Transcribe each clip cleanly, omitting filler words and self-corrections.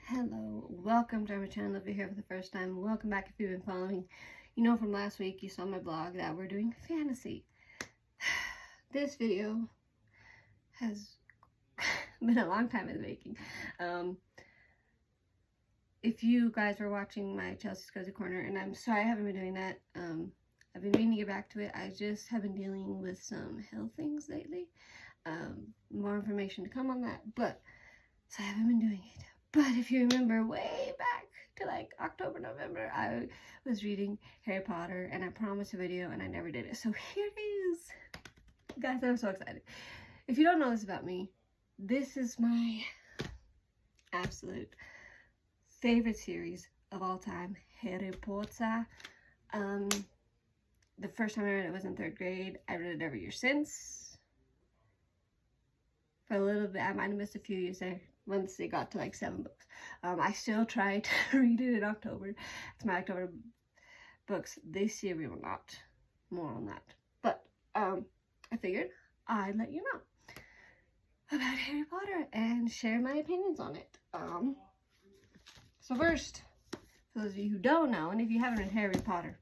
Hello, welcome to my channel. If you're here for the first time, welcome back if you've been following. You know from last week you saw my blog that we're doing fantasy. This video has been a long time in the making. If you guys were watching my Chelsea's Cozy Corner, and I'm sorry I haven't been doing that, I've been meaning to get back to it. I just have been dealing with some health things lately. More information to come on that, but so I haven't been doing it. But if you remember way back to like October, November, I was reading Harry Potter and I promised a video and I never did it. So here it is. Guys, I'm so excited. If you don't know this about me, this is my absolute favorite series of all time, Harry Potter. The first time I read it was in 3rd grade. I read it every year since. For a little bit, I might have missed a few years there once it got to like 7 books. I still try to read it in October. It's my October books. This year we will not. More on that. But I figured I'd let you know about Harry Potter and share my opinions on it. So first, for those of you who don't know, and if you haven't read Harry Potter,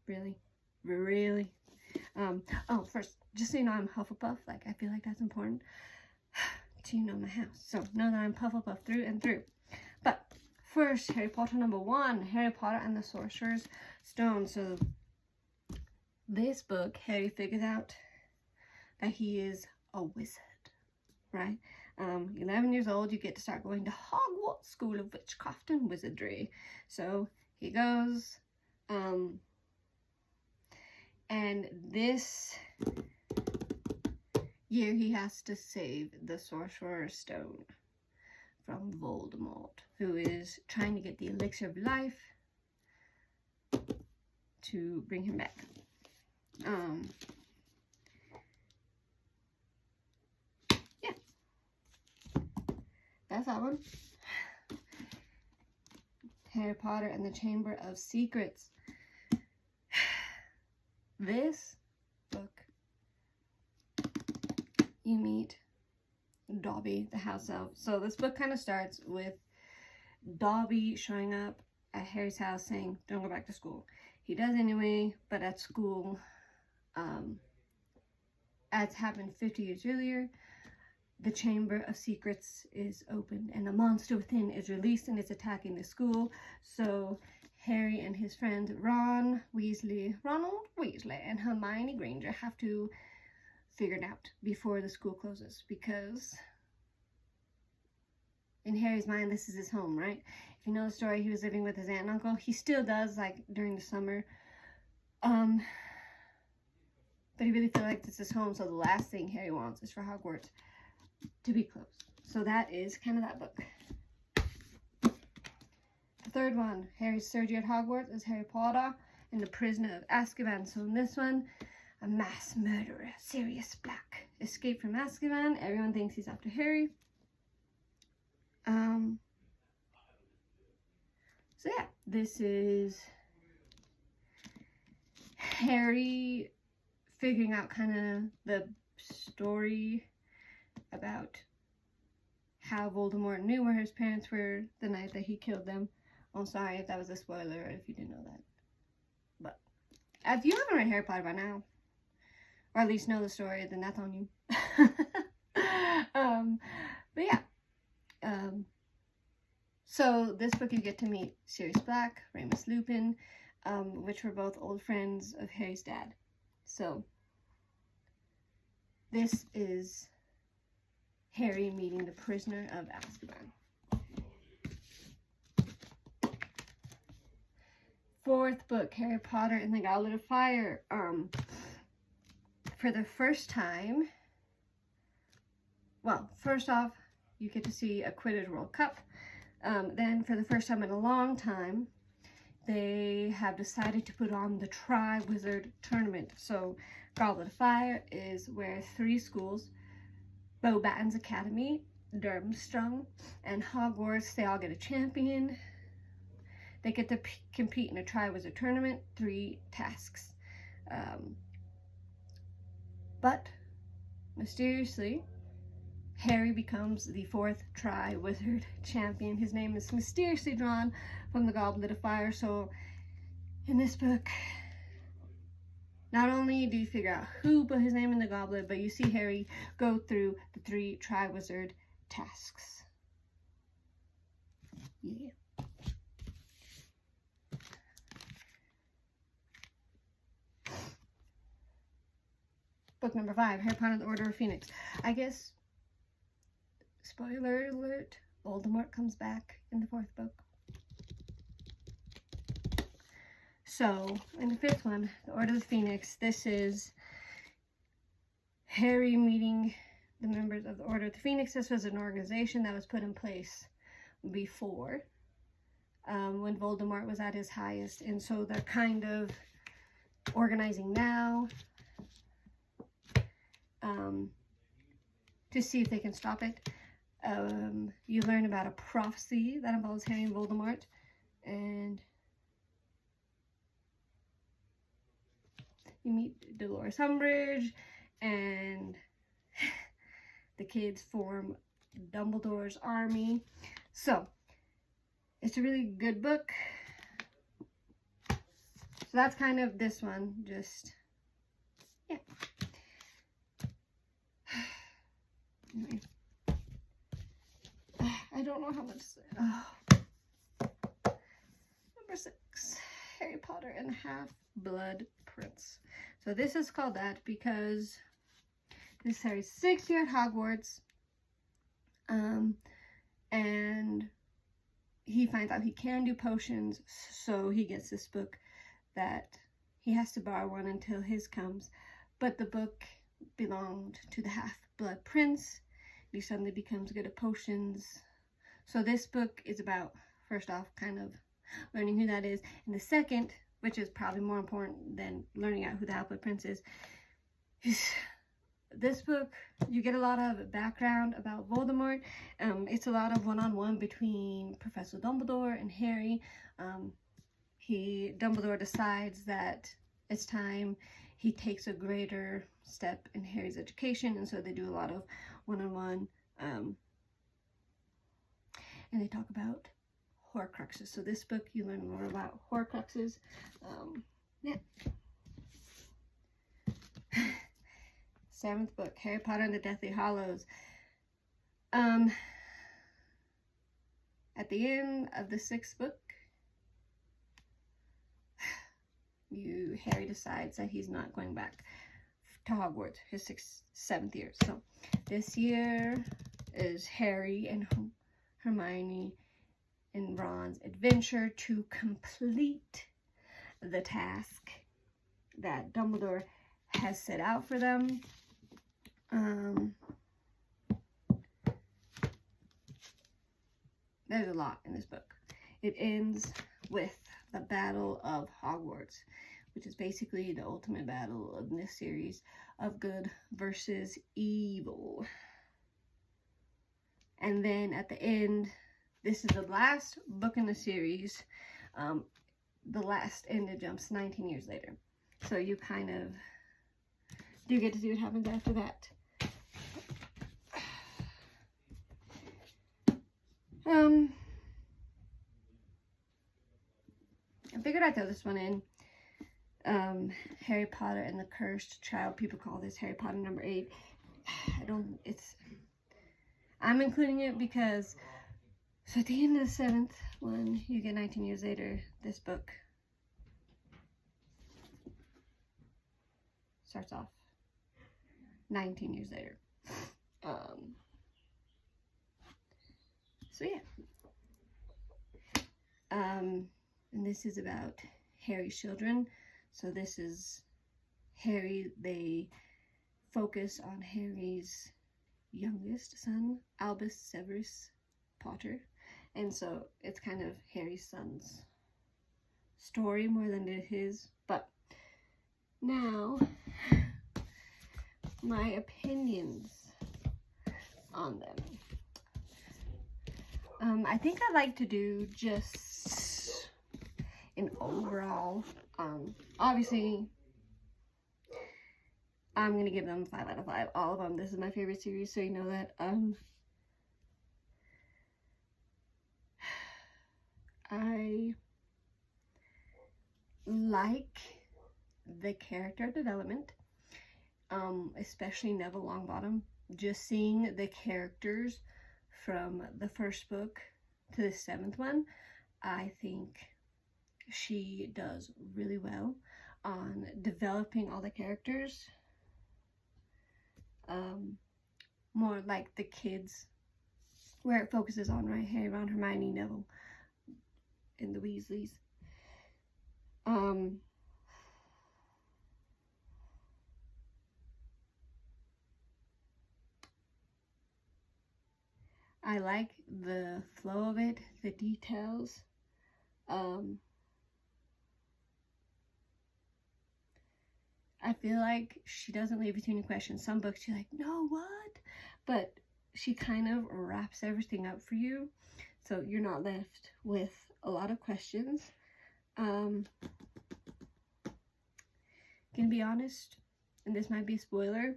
really? First, just so you know, I'm Hufflepuff. Like, I feel like that's important to know my house. So, know that I'm Hufflepuff through and through. But, first, Harry Potter #1, Harry Potter and the Sorcerer's Stone. So, this book, Harry figures out that he is a wizard, right? 11 years old, you get to start going to Hogwarts School of Witchcraft and Wizardry. So, he goes, and this year he has to save the Sorcerer's Stone from Voldemort, who is trying to get the elixir of life to bring him back. Yeah. That's that one. Harry Potter and the Chamber of Secrets. This book, you meet Dobby, the house elf. So this book kind of starts with Dobby showing up at Harry's house saying, don't go back to school. He does anyway, but at school, as happened 50 years earlier, the Chamber of Secrets is opened and the monster within is released and is attacking the school. So Harry and his friend Ronald Weasley, and Hermione Granger have to figure it out before the school closes, because in Harry's mind, this is his home, right? If you know the story, he was living with his aunt and uncle. He still does, like, during the summer. But he really feels like this is home, so the last thing Harry wants is for Hogwarts to be closed. So that is kind of that book. The third one, Harry's third year at Hogwarts, is Harry Potter and the Prisoner of Azkaban. So in this one, a mass murderer, Sirius Black, escaped from Azkaban. Everyone thinks he's after Harry. So yeah, this is Harry figuring out kind of the story about how Voldemort knew where his parents were the night that he killed them. I'm sorry if that was a spoiler or if you didn't know that. But if you haven't read Harry Potter by now, or at least know the story, then that's on you. But yeah. So this book you get to meet Sirius Black, Remus Lupin, which were both old friends of Harry's dad. So this is Harry meeting the Prisoner of Azkaban. Fourth book, Harry Potter and the Goblet of Fire. For the first time, well, first off, you get to see a Quidditch World Cup. Then, for the first time in a long time, they have decided to put on the Tri-Wizard Tournament. So, Goblet of Fire is where 3 schools, Beauxbatons Academy, Durmstrang, and Hogwarts, they all get a champion. They get to compete in a Tri-Wizard Tournament, 3 tasks. But, mysteriously, Harry becomes the 4th Triwizard Champion. His name is mysteriously drawn from the Goblet of Fire. So in this book, not only do you figure out who put his name in the goblet, but you see Harry go through the 3 Triwizard tasks. Yeah. Book number 5, Harry Potter and the Order of Phoenix. I guess, spoiler alert, Voldemort comes back in the 4th book. So, in the 5th one, the Order of the Phoenix, this is Harry meeting the members of the Order of the Phoenix. This was an organization that was put in place before, when Voldemort was at his highest. And so they're kind of organizing now to see if they can stop it. You learn about a prophecy that involves Harry and Voldemort. And you meet Dolores Umbridge, and the kids form Dumbledore's army. So, it's a really good book. So that's kind of this one, just, yeah. Anyway. I don't know how much to say. Oh. Number 6, Harry Potter and the Half-Blood Prince. So this is called that because this is Harry's 6th year at Hogwarts. And he finds out he can do potions, so he gets this book that he has to borrow one until his comes. But the book belonged to the Half-Blood Prince. He suddenly becomes good at potions. So this book is about, first off, kind of learning who that is. And the second, which is probably more important than learning out who the Half-Blood Prince is this book, you get a lot of background about Voldemort. It's a lot of one-on-one between Professor Dumbledore and Harry. Dumbledore decides that it's time he takes a greater step in Harry's education, and so they do a lot of one-on-one, and they talk about Horcruxes. So this book, you learn more about Horcruxes. Yeah. 7th book, Harry Potter and the Deathly Hallows. At the end of the 6th book, Harry decides that he's not going back to Hogwarts, his 7th year. So this year is Harry and Hermione and Ron's adventure to complete the task that Dumbledore has set out for them. There's a lot in this book. It ends with the Battle of Hogwarts, which is basically the ultimate battle of this series of good versus evil. And then at the end, this is the last book in the series. The last end, it jumps 19 years later. So you kind of do get to see what happens after that. I figured I'd throw this one in. Harry Potter and the Cursed Child. People call this Harry Potter number 8. I'm including it because, so at the end of the 7th one, you get 19 years later, this book starts off 19 years later. So yeah. And this is about Harry's children. So this is Harry. They focus on Harry's youngest son, Albus Severus Potter. And so it's kind of Harry's son's story more than it is his. But now, my opinions on them. I think I'd like to do just an overall, obviously, I'm gonna give them 5 out of 5. All of them. This is my favorite series, so you know that. I like the character development, especially Neville Longbottom. Just seeing the characters from the first book to the 7th one, I think she does really well on developing all the characters. More like the kids, where it focuses on Harry, Ron, Hermione, Neville, and the Weasleys. I like the flow of it, the details. I feel like she doesn't leave you too many questions. Some books you're like, no, what? But she kind of wraps everything up for you, so you're not left with a lot of questions. Gonna be honest, and this might be a spoiler,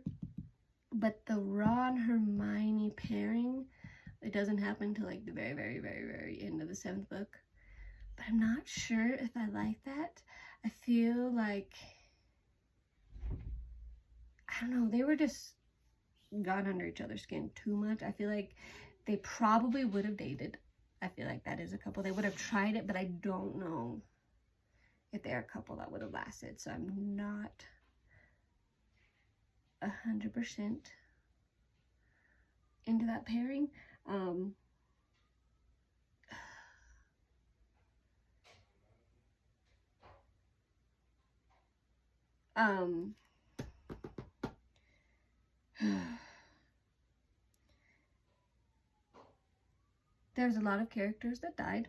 but the Ron Hermione pairing, it doesn't happen until like the very, very, very, very end of the 7th book. But I'm not sure if I like that. I feel like, I don't know, they were just got under each other's skin too much. I feel like they probably would have dated. I feel like that is a couple. They would have tried it, but I don't know if they're a couple that would have lasted. So I'm not 100% into that pairing. There's a lot of characters that died.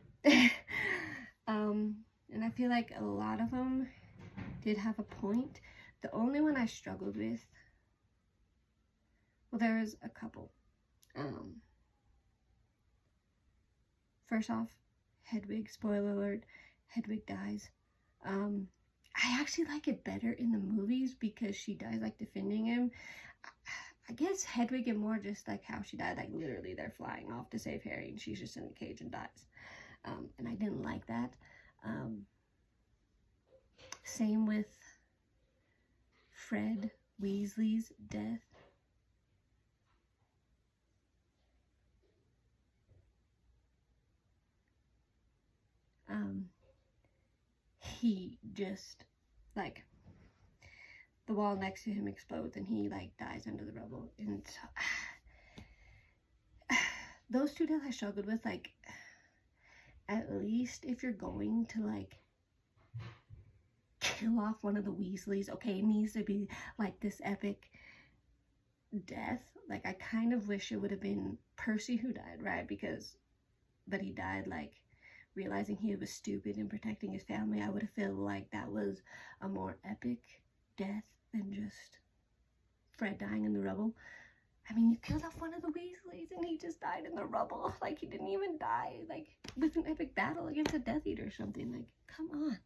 And I feel like a lot of them did have a point. The only one I struggled with, well, there was a couple. First off, Hedwig, spoiler alert, Hedwig dies. I actually like it better in the movies because she dies like defending him. I guess Hedwig and more just like how she died, like literally they're flying off to save Harry and she's just in the cage and dies. And I didn't like that. Same with Fred Weasley's death. He just, like, the wall next to him explodes and he, like, dies under the rubble. And so, those two deaths I struggled with, like, at least if you're going to, like, kill off one of the Weasleys, okay, it needs to be, like, this epic death. Like, I kind of wish it would have been Percy who died, right? But he died, like, realizing he was stupid and protecting his family. I would have felt like that was a more epic death than just Fred dying in the rubble. I mean, you killed off one of the Weasleys and he just died in the rubble. Like, he didn't even die, like, with an epic battle against a Death Eater or something. Like, come on.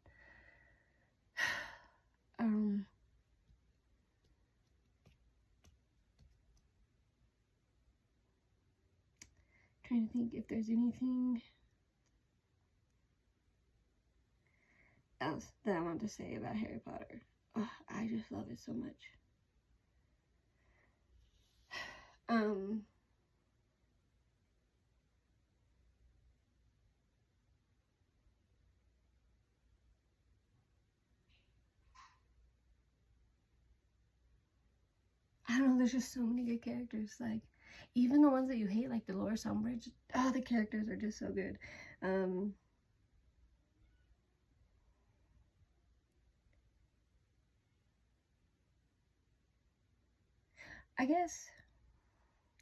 Trying to think if there's anything else that I want to say about Harry Potter. Oh, I just love it so much. I don't know, there's just so many good characters. Like, even the ones that you hate, like Dolores Umbridge, oh, the characters are just so good. I guess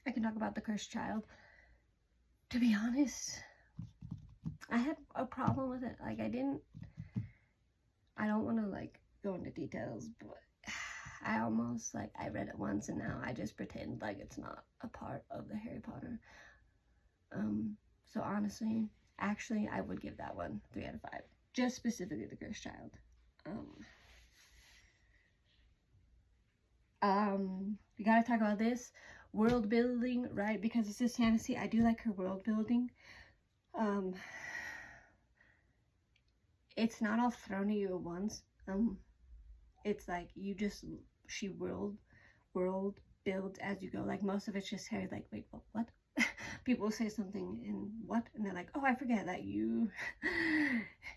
I can talk about the Cursed Child. To be honest, I had a problem with it. Like, I don't want to, like, go into details, but I almost, like, I read it once and now I just pretend like it's not a part of the Harry Potter. So honestly, actually, I would give that one 3 out of 5. Just specifically the Cursed Child. We gotta talk about this world building, right? Because this is fantasy. I do like her world building. It's not all thrown at you at once. It's like she world builds as you go. Like most of it's just Harry like, wait, what? People say something and what? And they're like, oh, I forget that you.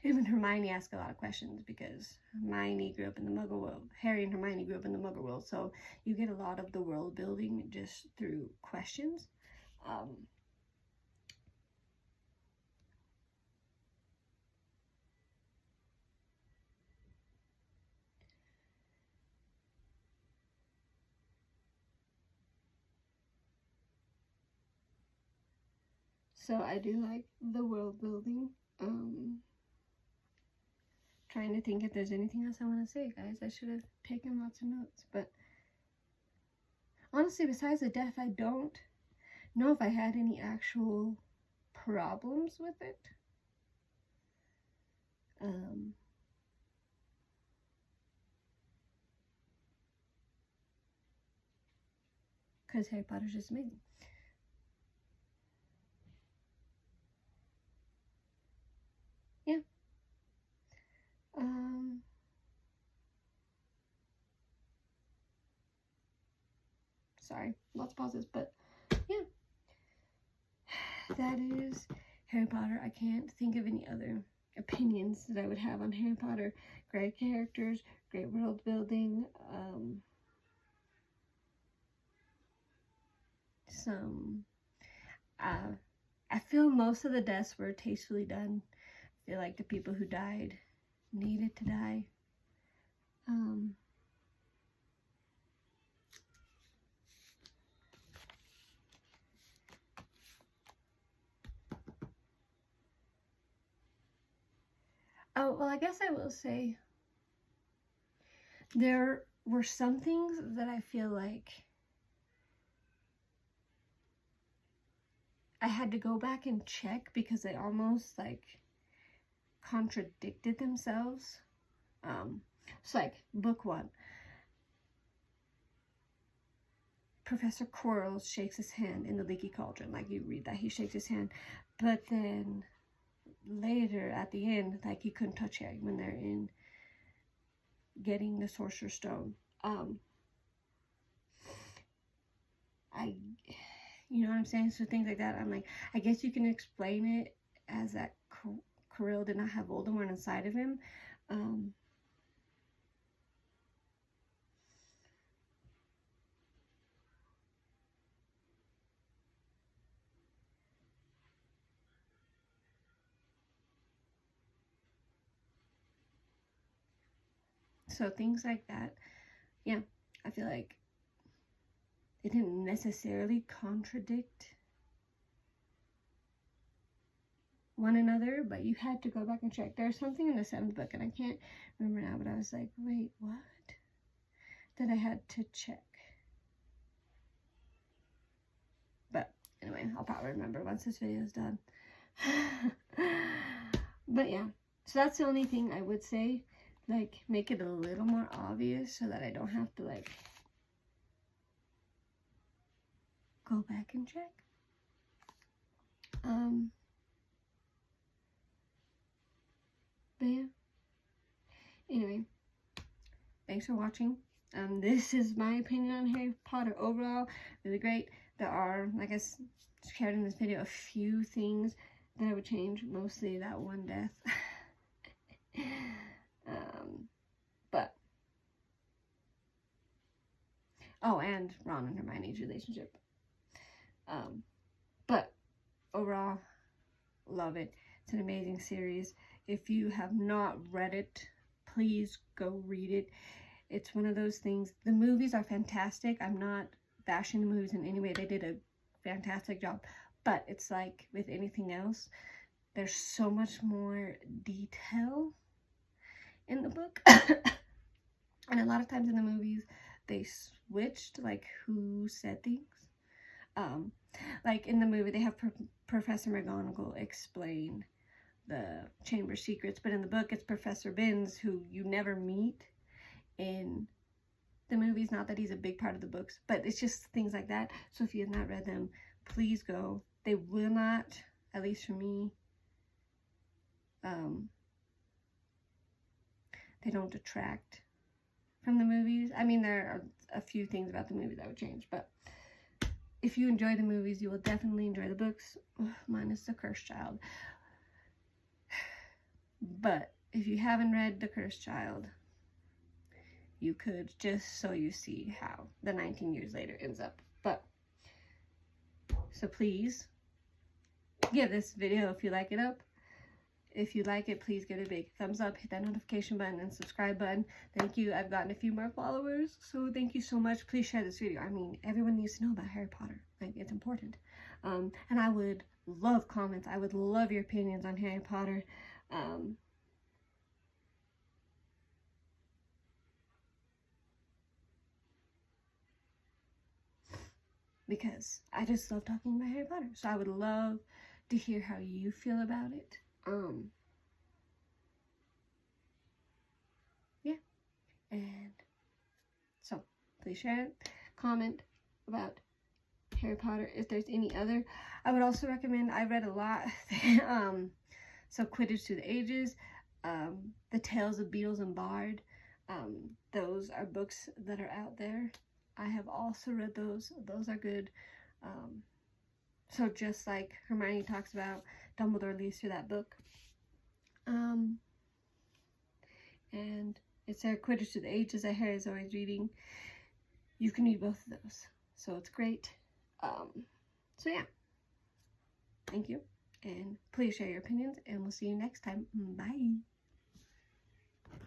Even Hermione asked a lot of questions because Hermione grew up in the Muggle world. Harry and Hermione grew up in the Muggle world. So you get a lot of the world building just through questions. So I do like the world building. Trying to think if there's anything else I want to say, guys. I should have taken lots of notes, but honestly, besides the death, I don't know if I had any actual problems with it. Because Harry Potter's just amazing. Yeah. Sorry, lots of pauses, but yeah. That is Harry Potter. I can't think of any other opinions that I would have on Harry Potter. Great characters, great world building, I feel most of the deaths were tastefully done. I feel like the people who died needed to die. Oh, well, I guess I will say there were some things that I feel like I had to go back and check because they almost like contradicted themselves. So like book 1, Professor Quirrell shakes his hand in the leaky cauldron. Like you read that he shakes his hand, but then later at the end, like he couldn't touch Harry when they're in getting the Sorcerer's Stone. You know what I'm saying? So things like that, I'm like, I guess you can explain it as that Quirrell did not have Voldemort inside of him. So things like that, yeah, I feel like it didn't necessarily contradict one another, but you had to go back and check. There's something in the 7th book, and I can't remember now, but I was like, wait, what? That I had to check. But anyway, I'll probably remember once this video is done. But yeah, so that's the only thing I would say. Like, make it a little more obvious so that I don't have to, like, go back and check. But yeah. Anyway, thanks for watching. This is my opinion on Harry Potter overall. Really great. There are, like I shared in this video, a few things that I would change. Mostly that one death. But oh, and Ron and Hermione's relationship. But overall, love it. It's an amazing series. If you have not read it, please go read it. It's one of those things. The movies are fantastic. I'm not bashing the movies in any way. They did a fantastic job. But it's like with anything else, there's so much more detail in the book. And a lot of times in the movies, they switched like who said things. Like in the movie, they have Professor McGonagall explain the Chamber Secrets, but in the book, it's Professor Binns, who you never meet in the movies. Not that he's a big part of the books, but it's just things like that. So if you have not read them, please go. They will not, at least for me, they don't detract from the movies. I mean, there are a few things about the movies that would change, but if you enjoy the movies, you will definitely enjoy the books, minus The Cursed Child. But if you haven't read The Cursed Child, you could, just so you see how the 19 years later ends up. But so please give this video if you like it up. If you like it, please give it a big thumbs up, hit that notification button and subscribe button. Thank you. I've gotten a few more followers, so thank you so much. Please share this video. I mean, everyone needs to know about Harry Potter. Like, it's important. And I would love comments. I would love your opinions on Harry Potter. Because I just love talking about Harry Potter. So I would love to hear how you feel about it. Yeah. And so please share it. Comment about Harry Potter if there's any other. I would also recommend, I read a lot. So Quidditch Through the Ages, The Tales of Beedle and Bard. Those are books that are out there. I have also read those. Those are good. So just like Hermione talks about, Dumbledore leads through that book. And it's there, Quidditch Through the Ages that Harry's always reading. You can read both of those. So it's great. So yeah. Thank you. And please share your opinions, and we'll see you next time. Bye.